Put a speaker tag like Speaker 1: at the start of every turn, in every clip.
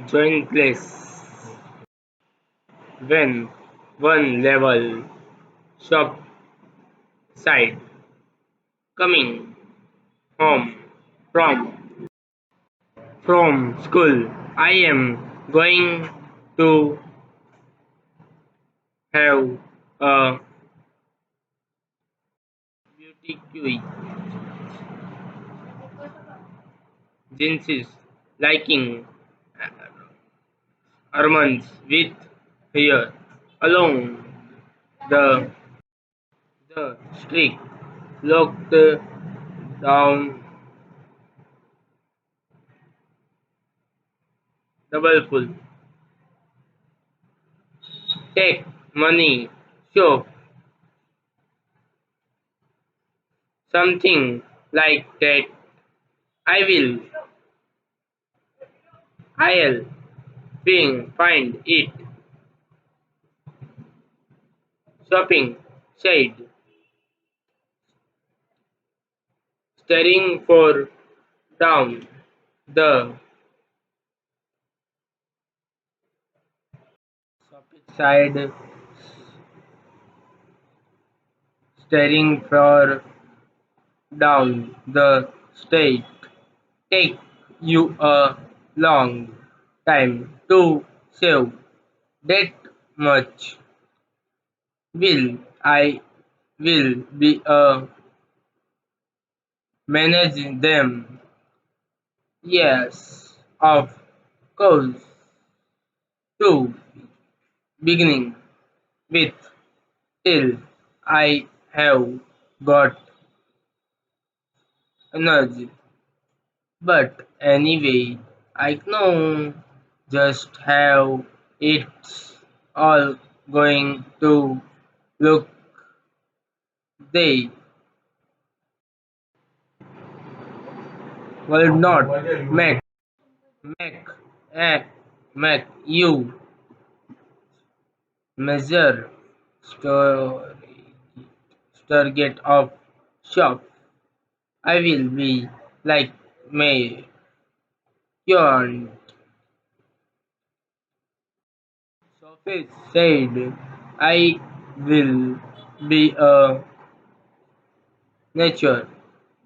Speaker 1: Join place when one level shop side coming home from school. I am going to have a beauty queue. Jeans liking almonds with hair along the street looked down double full. Take money, show something like that. I will, I'll find it. Shopping, said, staring for down the shopping side, staring for down the street. Take you a long time to save that much. Will I will be managing them? Yes, of course. To beginning with till I have got energy. But anyway, I know just how it's all going to look. They will not make a make you measure store target of shop. I will be like my your Sophie said I will be a nature.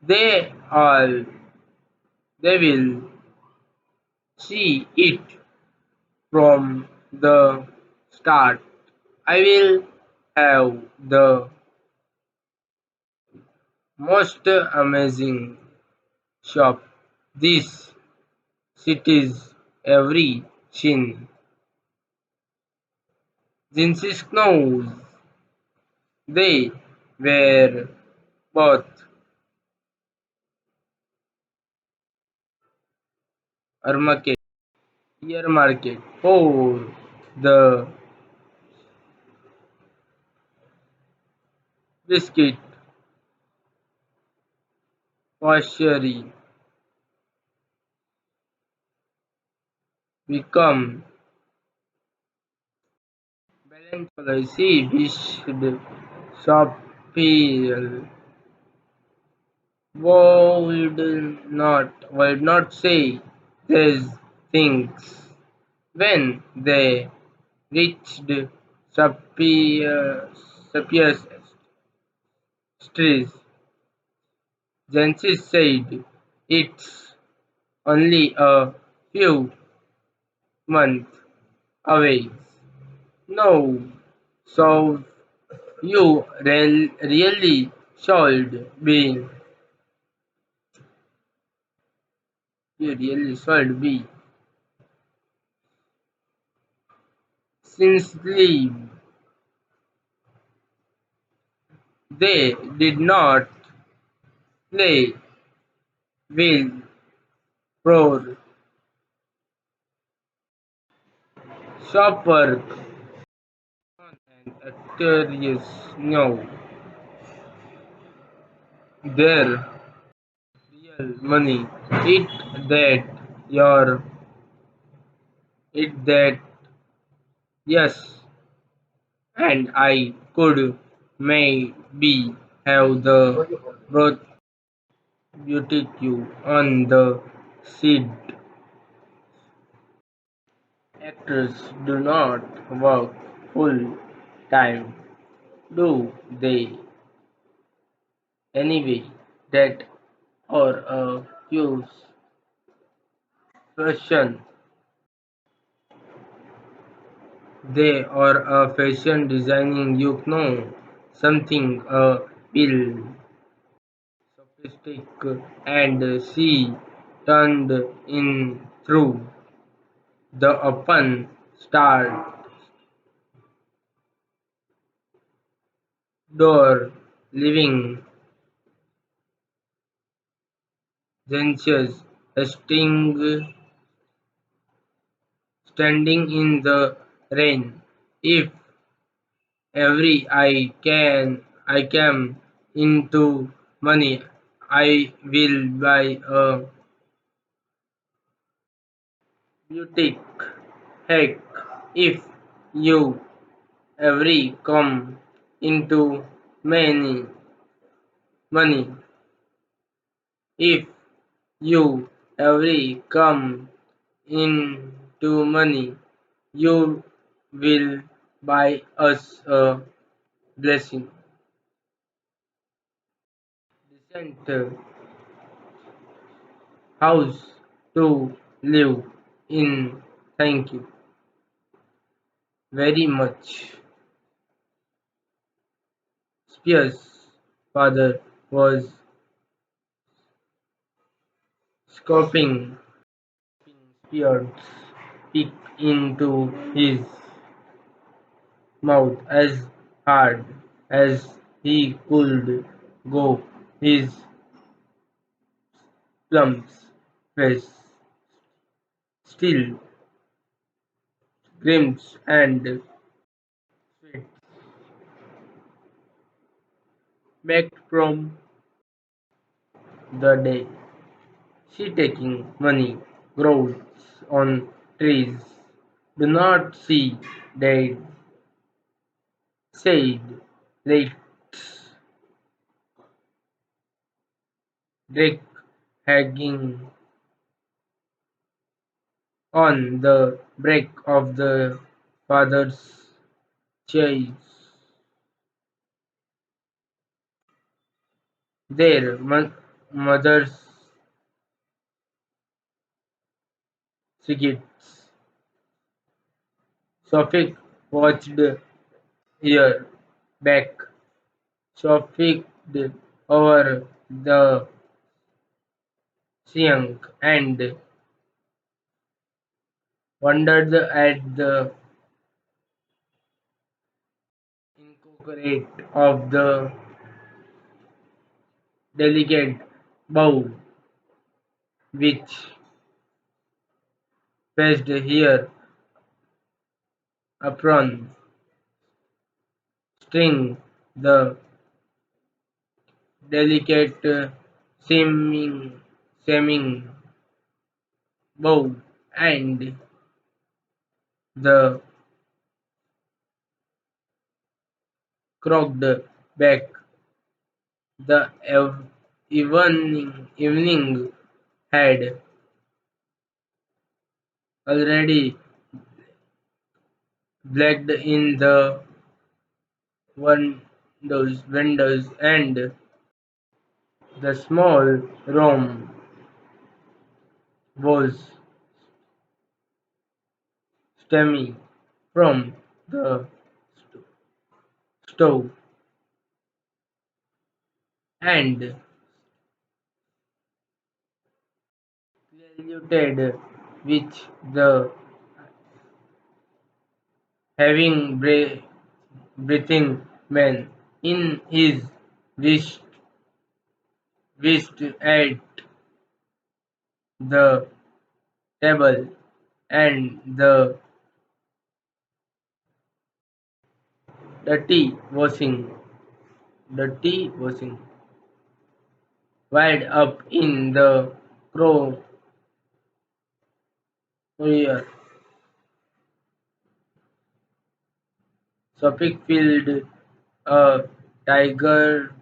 Speaker 1: They all they will see it from the start. I will have the most amazing shop this city's every seen. Jinsis knows they were both earmarked earmarked for the biscuit pastry become balanced policy wished Shopify would not say these things when they reached Shopify's streets. Genesis said it's only a few months away. No, so you really should be. You really should be. Since they did not play with pro shopper and actors know their real money. That your that yes, and I could maybe have the both beauty queue on the seat Actors do not work full time, do they? Anyway, that or a few fashion they or a fashion designing you know something a bill sophistic and she turned in through the open start door leaving Gentius standing in the rain. If every I came into money, I will buy a boutique. Heck, if you every come into many money, if you every come into money, you will buy us a blessing. Decent house to live in. Thank you very much. Spears' father was scooping Spears' pick into his mouth as hard as he could go. His plump face still grimaced and sweat back from the day. She taking money grows on trees. Do not see they said let's Drake hanging on the break of the father's chase. Their mother's secrets. Sophic watched here back. Sophic over the Siang and wondered at the incorporate of the delicate bow which placed here upon string the delicate seeming bow and the crooked back. The evening had already blacked in the windows and the small room was steamy from the stove and polluted which the having breathing man in his wrist at the table and the tea washing wide up in the crow ear. Suffolk filled a tiger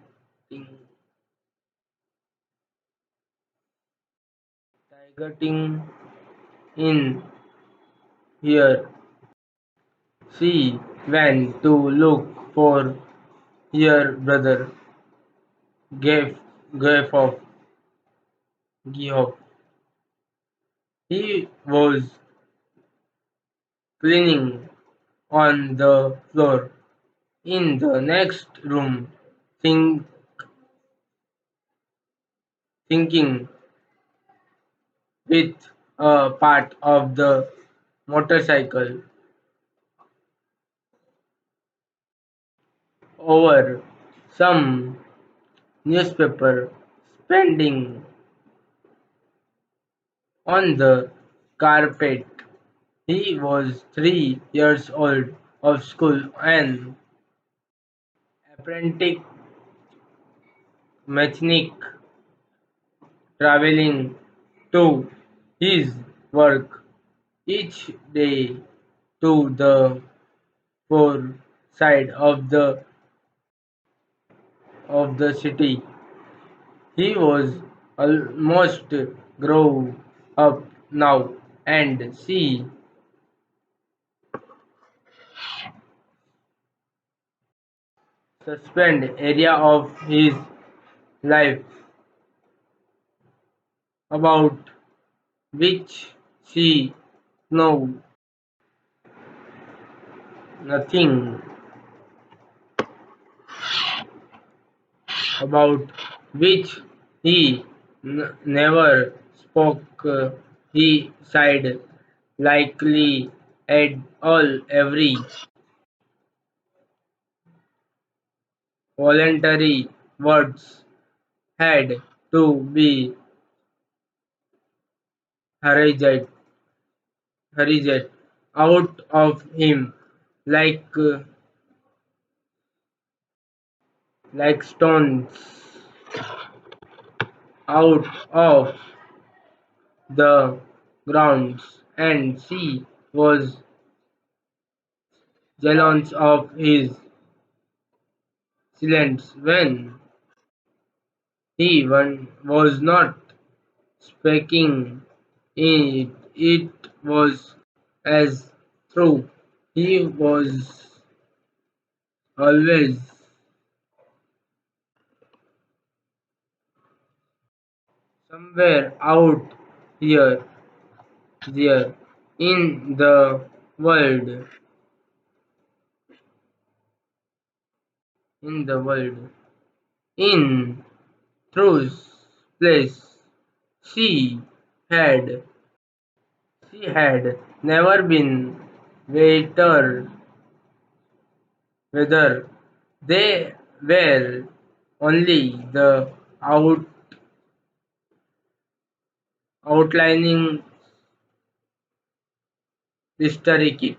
Speaker 1: tiger in here. She went to look for her brother, gave, gave off, Geoff. He was cleaning on the floor in the next room, think, thinking with a part of the motorcycle over some newspaper spending on the carpet. He was 3 years old of school and apprentice mechanic traveling to his work each day to the poor side of the city. He was almost grown up now and she suspend area of his life about which she know nothing, about which he never spoke. He sighed likely at all every voluntary words had to be hurried, hurried out of him like stones out of the grounds, and she was jealous of his silence when was not speaking. It was as though he was always somewhere out here, there, in the world, in the world, in Truth's place. She had she had never been waiter whether they were only the outlining historic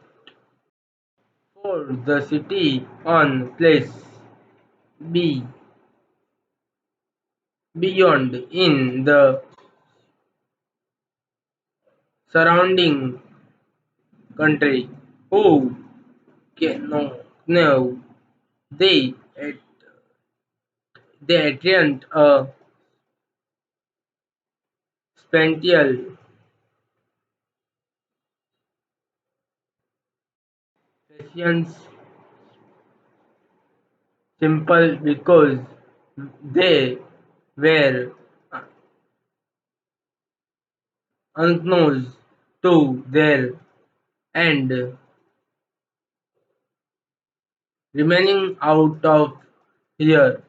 Speaker 1: for the city on place B beyond in the surrounding country who can know they they attend a spatial patience simple because they were unknown to their and remaining out of here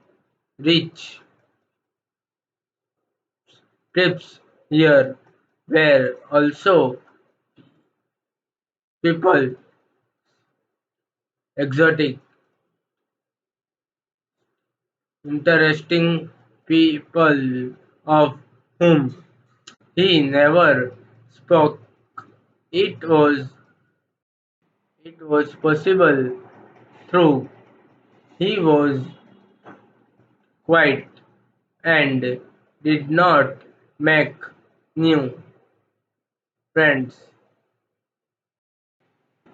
Speaker 1: rich trips here were also people exotic interesting people of whom he never spoke. It was possible through he was quiet and did not make new friends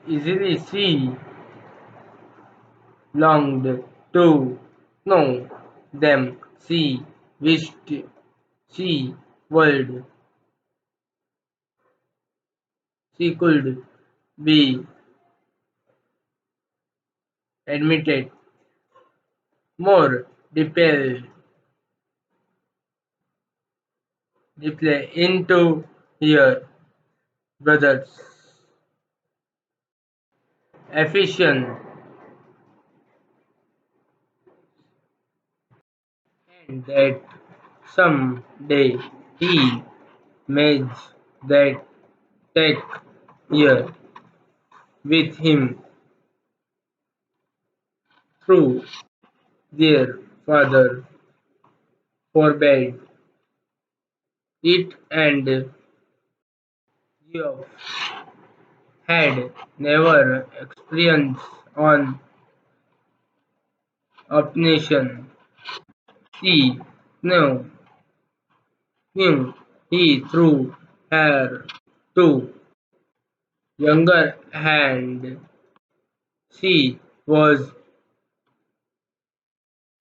Speaker 1: easily. She longed to know them. She wished she would she could be admitted more deeply into your brother's affection and that someday he may that take here with him through their father forbade it and Geoff had never experienced on obnation. She knew, knew he threw her too younger and she was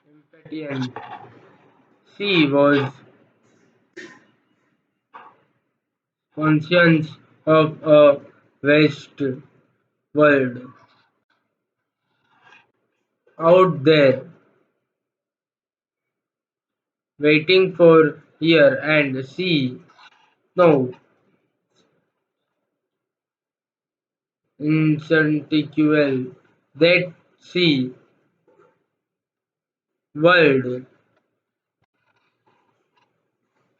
Speaker 1: impatient. She was conscious of a vast world out there waiting for her and she know instinctively that she world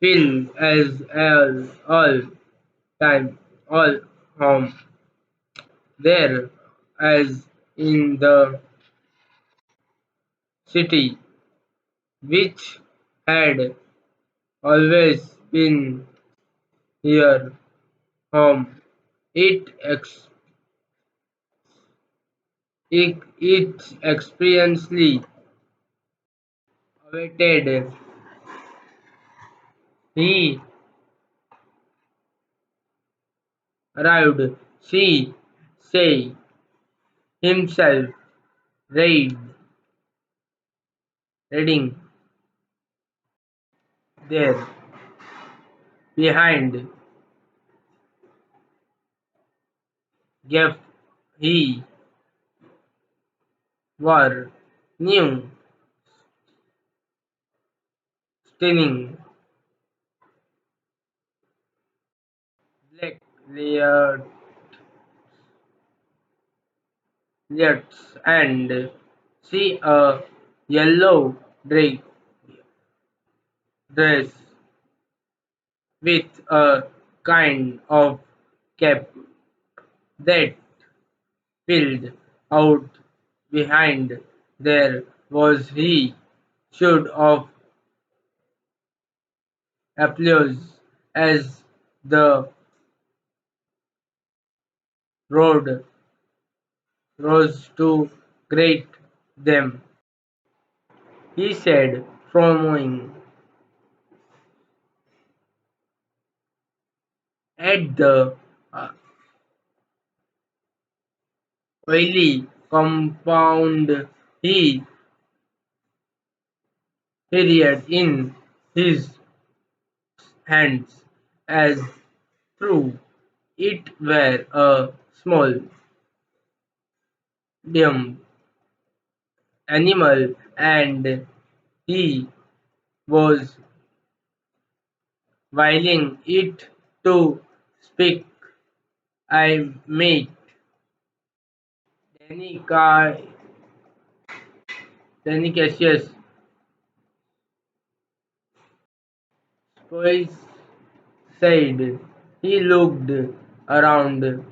Speaker 1: feel as all time all home there as in the city which had always been her home. It experientially awaited he arrived. She say himself reading there behind gave he wore new stunning black layers and see a yellow dress with a kind of cap that filled out behind. There was he should of applause as the road rose to greet them. He said, frowning at the uh, oily compound he carried in his hands, as through it were a small, dim animal, and he was willing it to speak. I made Danny Cassius Spoils said. He looked around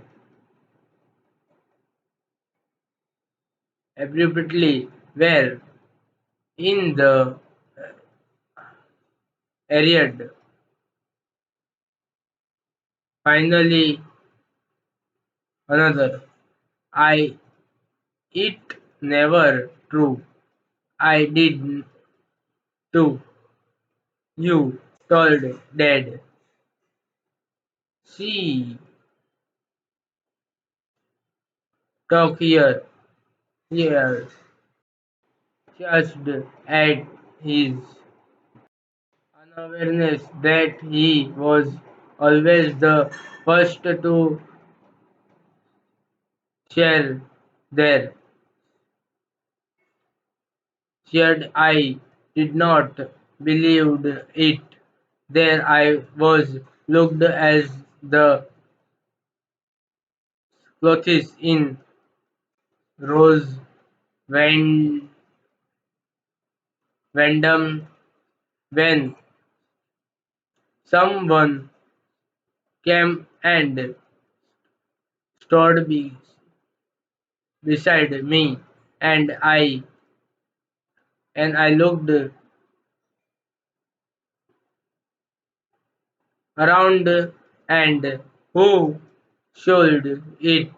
Speaker 1: abruptly. Where in the area? Finally, another. I it never true. I did too. You told Dad. She talk here, just at his unawareness that he was always the first to share there. Shared I did not believed it. There I was looked as the clothes in Rose Van Vandam when someone came and stood beside me and I looked around and who should it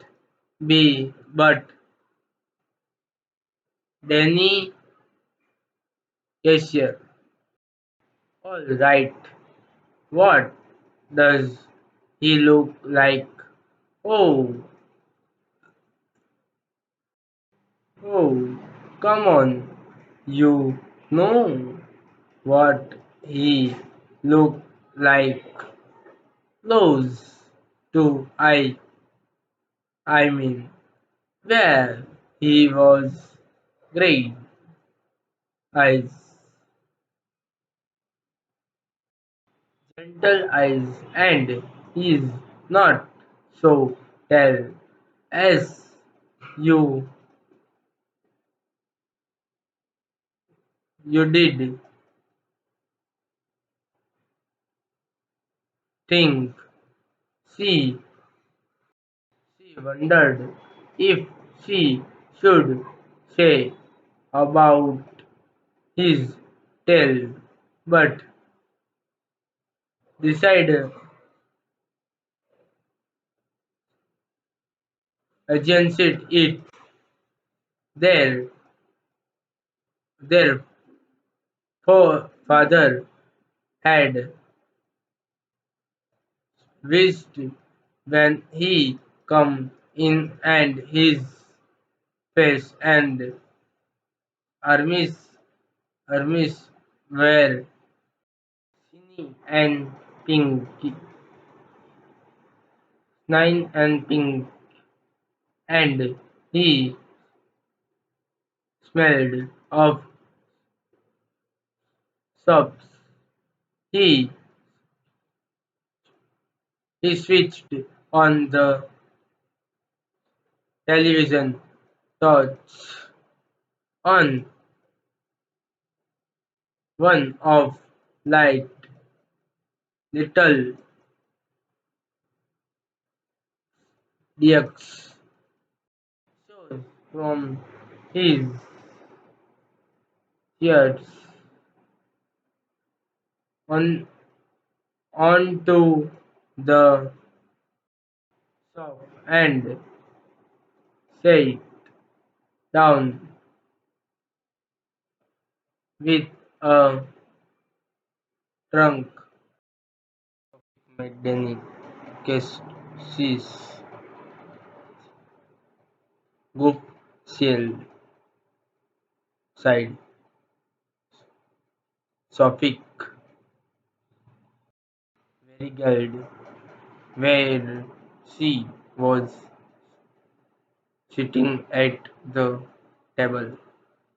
Speaker 1: be but Danny Cashier. All right, what does he look like? Oh, oh, come on, you know what he looked like close to I mean, where he was great eyes, gentle eyes, and he's not so tall as you you did think. She she wondered if she should say about his tail, but decided against it. Their their father had wished when he come in and his face and armies armies were shiny and pink, nine and pink, and he smelled of soaps. He he switched on the television torch on one of light little ducks shows from his ears on onto the sofa and sat down with a trunk. McDenny Cassis Goof Shield side Suffolk Marigold where she was sitting at the table.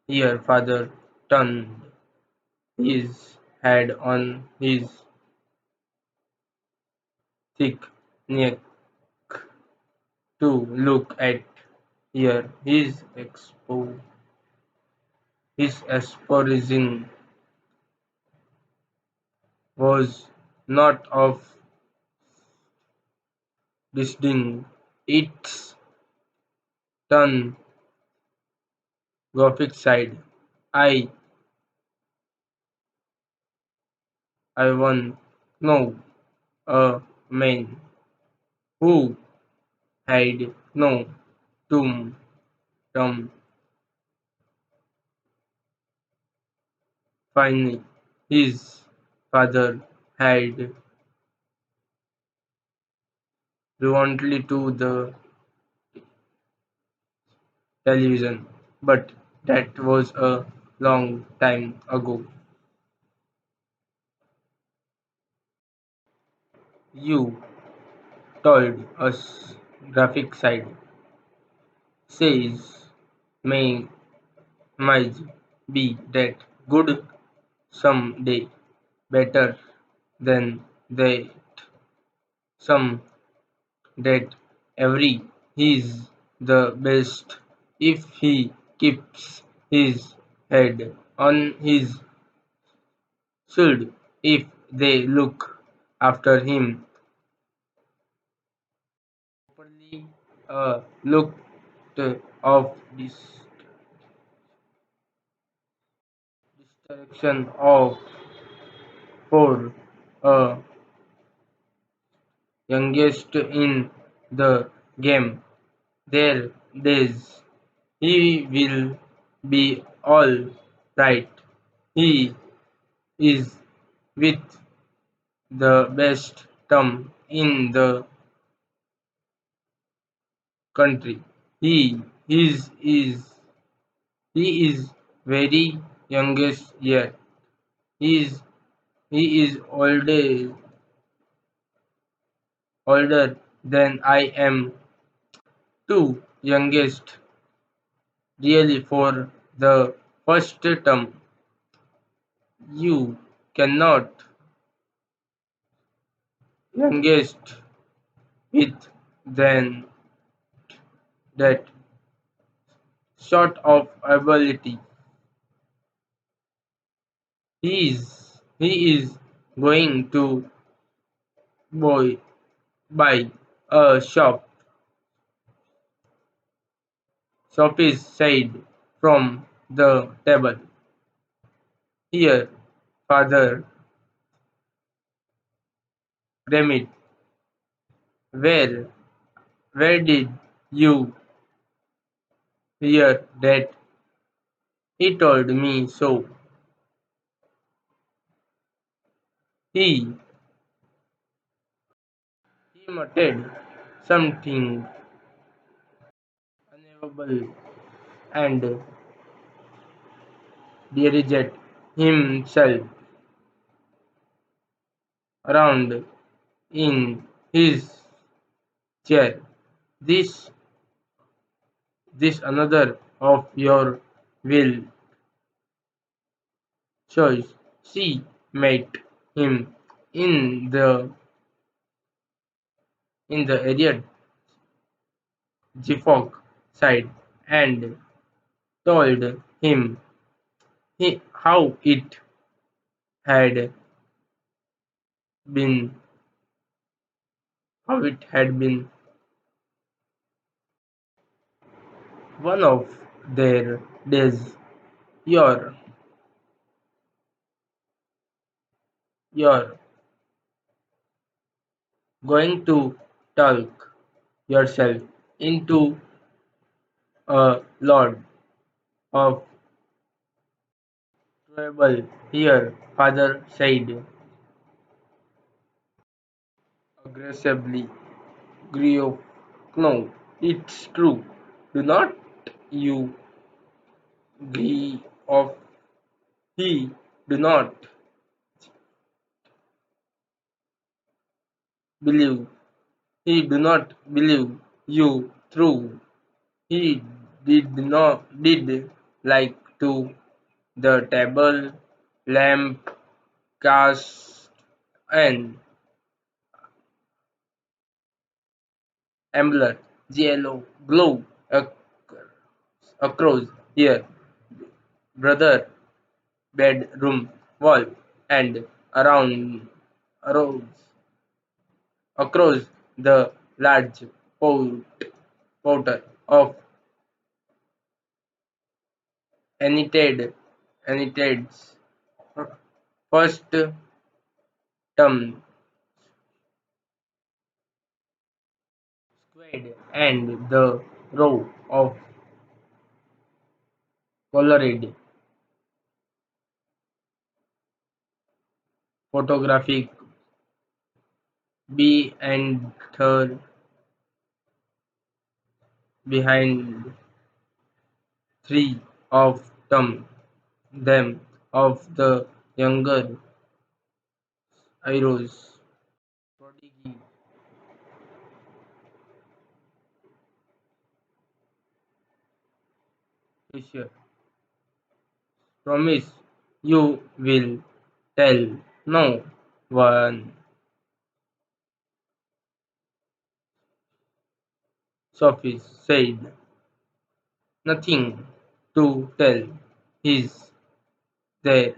Speaker 1: Her father turned his head on his thick neck to look at her. His expression was not of disdain. Its turned graphic side. I I want know a man who had no tomb term. Finally, his father had reverently to the television, but that was a long time ago. You told us graphic side. says may might be that good someday better than that some that every he's the best if he keeps his head on his should if they look after him properly looked of this distraction of for a youngest in the game their days he will be all right he is with the best term in the country. He he is very youngest yet. He is he is older than I am. Two youngest really for the first term. You cannot youngest with than that sort of ability. He is going to boy buy a shop is said from the table. Here, Father Remit, where where did you hear that? He told me so. He he muttered something unavailable and diriged himself around in his chair. This this another of your will choice. She met him in the area Jifok side and told him how it had been how it had been one of their days. You're you're going to talk yourself into a lot of trouble here, father said aggressively. Grief, no, it's true. Do not you agree of he do not believe he do not believe you true. He did like to the table lamp cast and ambler yellow glow across here brother bedroom wall and around arose across the large portal of Anited's first term squared and the row of colored photographic B and third behind three of them of the younger heroes. Prodigy Fisher. Promise you will tell no one. Sophie said. Nothing to tell. He's there.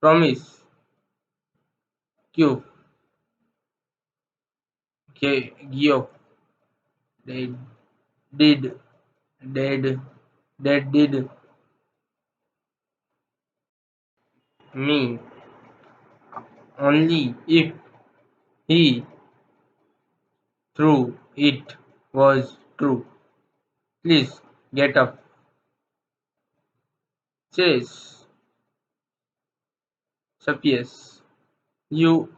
Speaker 1: Promise. Q. Geoff. They did. Did. That did me. Only if he threw it was true. Please get up. Says Sapiens. You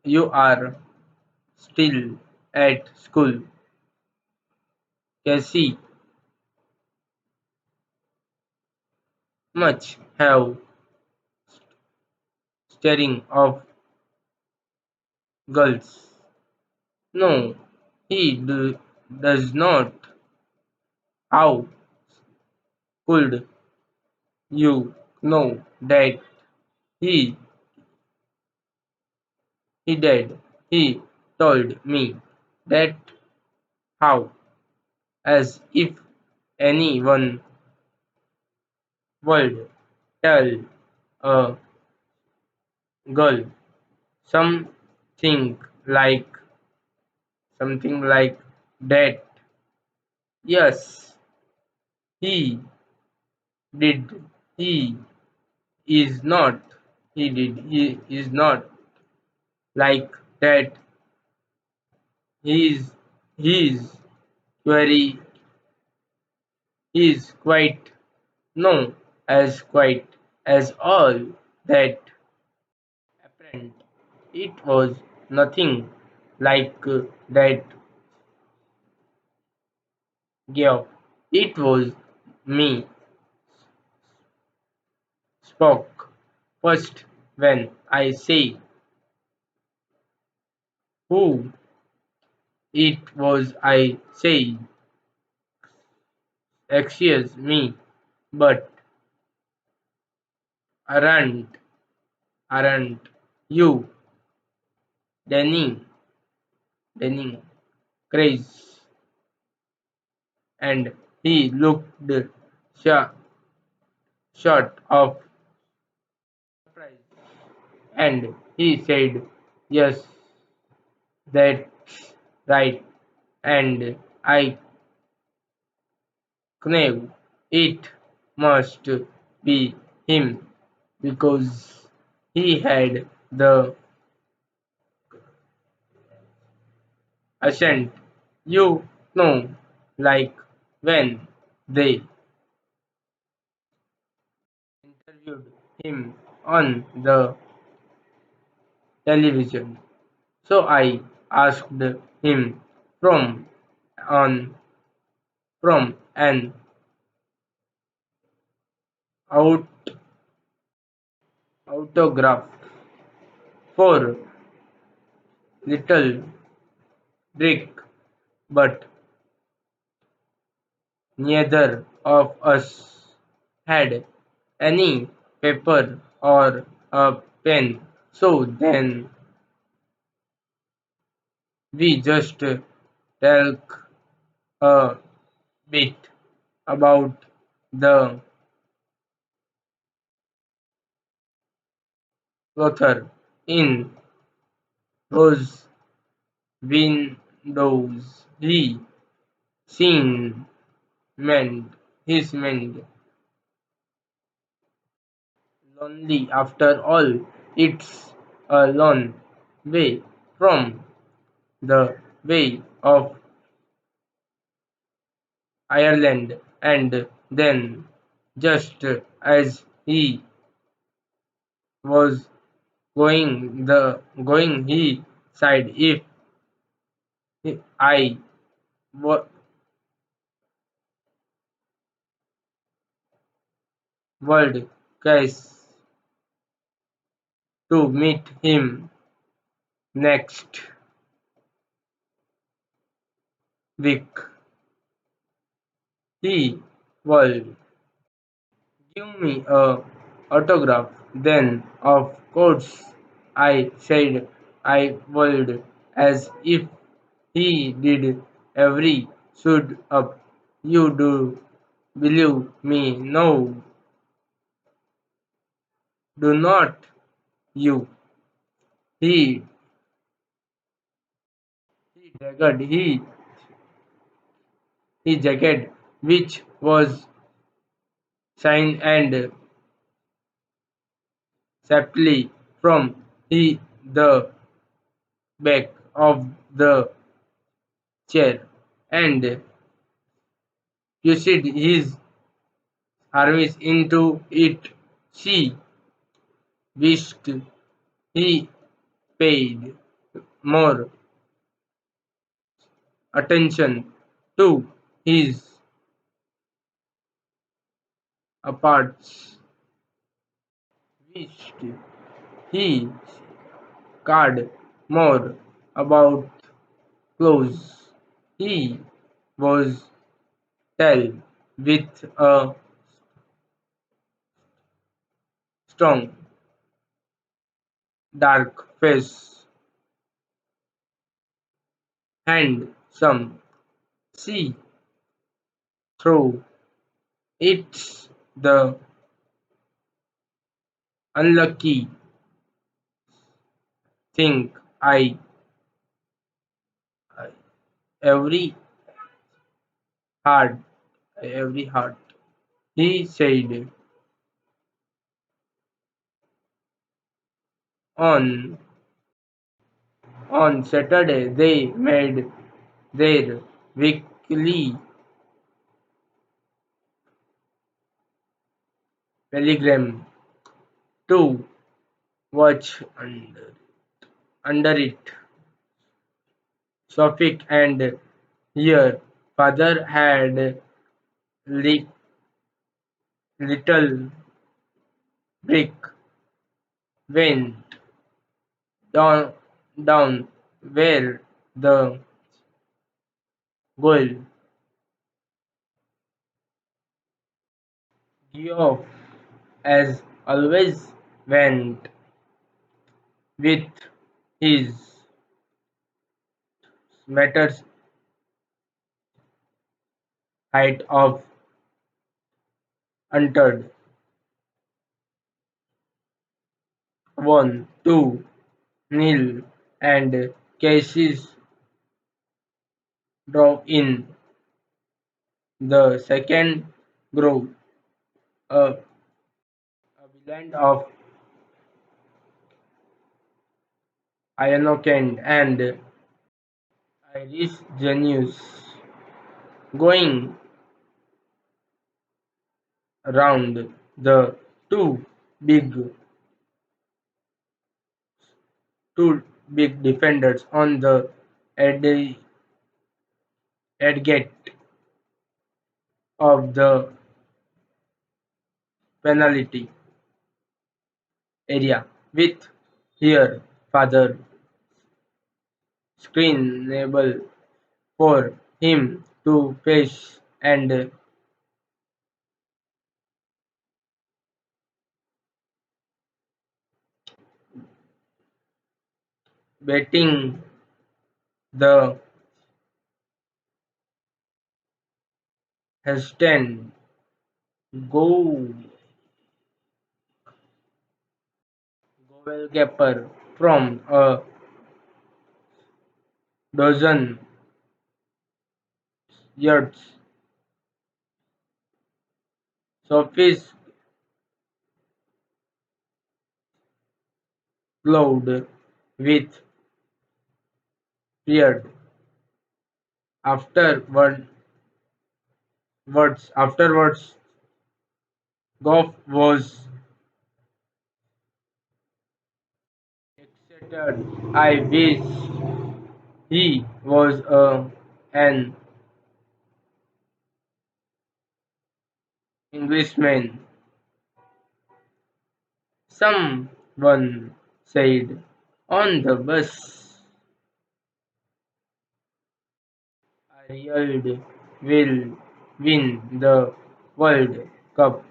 Speaker 1: you are still at school. Cassie much have staring of girls. No, does not. How could you know that he he did? He told me that how as if anyone would tell a girl something like something like that. Yes, he did. He is not. He did. He is not like that. He is. He is very. He is quite. No, as quite as all that apparent. It was nothing like that gave. It was me spoke first when I say who it was I say excuse me but aren't you Denning crazy and he looked short, short of surprise and he said yes that's right and I knew it must be him because he had the accent. You know, like when they interviewed him on the television. So I asked him from on from an out, autograph for little Brick, but neither of us had any paper or a pen. So then we just talk a bit about the author in those windows. He seen meant his meant lonely after all. It's a long way from the way of Ireland, and then, just as he was going, he sighed. If I wa- would guess to meet him next week. He would give me a autograph. Then, of course, I said I would, as if he did every stood up. You do believe me? No, do not you. He he jacket, which was signed and simply from the back of the chair, and pushed his arms into it. She wished he paid more attention to his aparts. Wished he cared more about clothes. He was tall with a strong dark face, handsome. See through it's the unlucky thing I every heart every heart. He said on on Saturday they made their weekly pilgrim to watch under it. Suffolk and here father had li- little brick went down down where the gold Geoff as always went with his meters height of entered 1-2 nil and Cases drove in the second group a blend of Ionocand and Irish genius going around the two big two big defenders on the ed- edge of the penalty area with here father screenable for him to face and betting the Heston go goalkeeper from a dozen yards. Sophie's glowed with fear. Afterwards, Goff was excited. I wish he was an Englishman. Someone said on the bus. I yelled, Will. win the World Cup.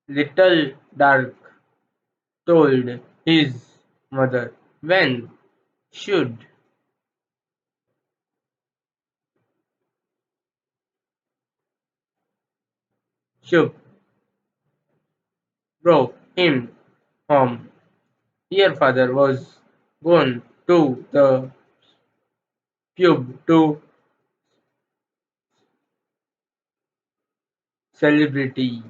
Speaker 1: Little Dark told his mother, when should Shook brought him home. Your father was gone to the pub to celebrity.